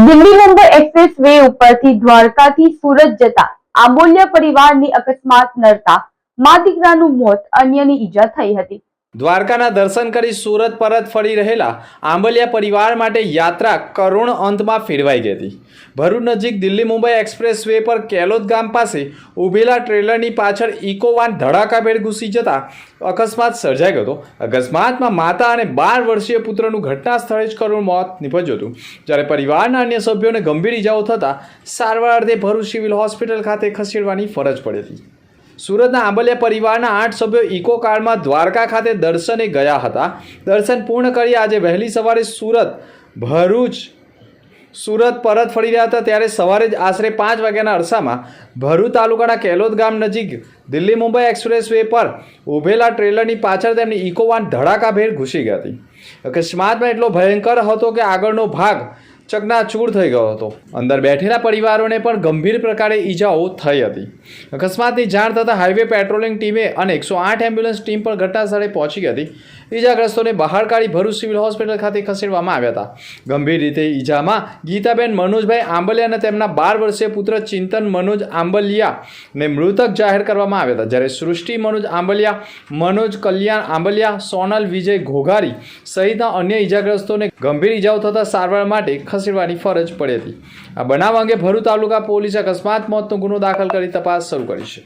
Delhi Mumbai express way ઉપરથી દ્વારકાથી સુરત જતા આંબોલિયા પરિવારની અકસ્માત નડતા મા દીકરાનું મોત, અન્યની ઈજા થઈ હતી। દ્વારકાના દર્શન કરી સુરત પરત ફરી રહેલા આંબલિયા પરિવાર માટે યાત્રા કરુણ અંતમાં ફેરવાઈ ગઈ હતી। ભરૂચ નજીક દિલ્હી મુંબઈ એક્સપ્રેસ વે પર કેલોદ ગામ પાસે ઊભેલા ટ્રેલરની પાછળ ઇકો વાન ધડાકાભેર ઘૂસી જતા અકસ્માત સર્જાઈ ગયો હતો। અકસ્માતમાં માતા અને 12 વર્ષીય પુત્રનું ઘટના સ્થળે જ કરુણ મોત નીપજ્યું હતું, જ્યારે પરિવારના અન્ય સભ્યોને ગંભીર ઇજાઓ થતાં સારવાર અર્થે ભરૂચ સિવિલ હોસ્પિટલ ખાતે ખસેડવાની ફરજ પડી હતી। સુરતના આંબલિયા પરિવારના 8 સભ્યો ઇકો કારમાં દ્વારકા ખાતે દર્શને ગયા હતા। દર્શન પૂર્ણ કરી આજે વહેલી સવારે સુરત પરત ફરી રહ્યા હતા, ત્યારે સવારે જ આશરે 5 વાગ્યાના અરસામાં ભરૂચ તાલુકાના કેલોદ ગામ નજીક દિલ્હી મુંબઈ એક્સપ્રેસ વે પર ઊભેલા ટ્રેલરની પાછળ તેમની ઇકો વાન ધડાકાભેર ઘૂસી ગઈ હતી। અકસ્માતમાં એટલો ભયંકર હતો કે આગળનો ભાગ ચકનાચૂર થઈ ગયો હતો। અંદર બેઠેલા પરિવારોને પણ ગંભીર પ્રકારે ઈજાઓ થઈ હતી। અકસ્માતની જાણ થતાં હાઈવે પેટ્રોલિંગ ટીમે અને 108 એમ્બ્યુલન્સ ટીમ પણ ઘટના સ્થળે પહોંચી ગઈ હતી। ઈજાગ્રસ્તોને બહાર કાઢી ભરૂચ સિવિલ હોસ્પિટલ ખાતે ખસેડવામાં આવ્યા હતા। ગંભીર રીતે ઈજામાં ગીતાબેન મનોજભાઈ આંબલિયા અને તેમના 12 વર્ષીય પુત્ર ચિંતન મનોજ આંબલિયાને મૃતક જાહેર કરવામાં આવ્યા હતા, જ્યારે સૃષ્ટિ મનોજ આંબલિયા, મનોજ કલ્યાણ આંબલિયા, સોનલ વિજય ઘોઘારી સહિતના અન્ય ઈજાગ્રસ્તોને ગંભીર ઈજાઓ થતાં સારવાર માટે ખસેડવાની ફરજ પડી હતી। આ બનાવ અંગે ભરૂચ તાલુકા પોલીસે અકસ્માત મોતનો ગુનો દાખલ કરી તપાસ શરૂ કરી છે।